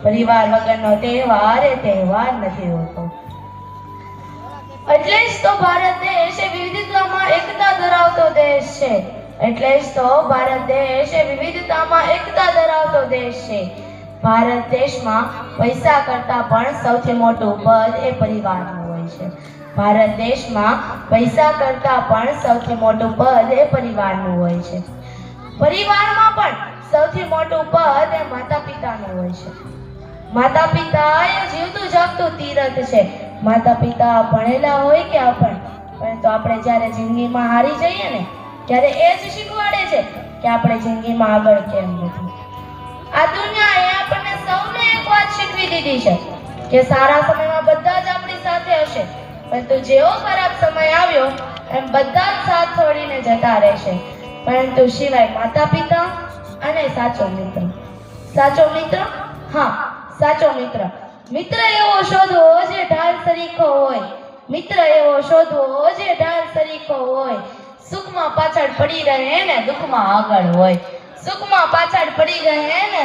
પરિવાર વગરનો તહેવાર એ તહેવાર નથી હોતો। એટલે જ તો ભારત દેશ એ વિવિધતામાં એકતા ધરાવતો દેશ છે। એટલે જ તો ભારત દેશ એ વિવિધતામાં એકતા ધરાવતો દેશ છે। ભારત દેશમાં પૈસા કરતાં પણ સૌથી મોટું પદ એ પરિવારનું હોય છે। ભારત દેશમાં પૈસા કરતાં પણ સૌથી મોટું પદ એ પરિવારનું હોય છે। પરિવારમાં પણ સૌથી મોટું પદ એ માતા પિતાનું હોય છે। માતા પિતા એ જીવતું જાગતું તીરથ છે। માતા પિતા ભણેલા હોય કે અભણ, પરંતુ આપણે જ્યારે જિંદગીમાં હારી જઈએ ને ત્યારે એ જ શીખવાડે છે કે આપણે જિંદગીમાં આગળ કેમ નથી। આ દુનિયાએ આપણને સૌને એક વાત શીખવી દીધી છે કે સારા સમયમાં બધા જ આપણી સાથે હશે, પરંતુ જેવો ખરાબ સમય આવ્યો એમ બધા જ સાથ છોડીને જતા રહેશે, પરંતુ સિવાય માતા પિતા અને સાચો મિત્ર। સાચો મિત્ર, હા સાચો મિત્ર। મિત્ર એવો શોધવો જે ઢાલ સરીખો હોય। મિત્ર એવો શોધવો જે ઢાલ સરીખો હોય। સુખમાં પાછળ પડી રહે ને દુઃખમાં આગળ હોય। સુખમાં પાછળ પડી રહે ને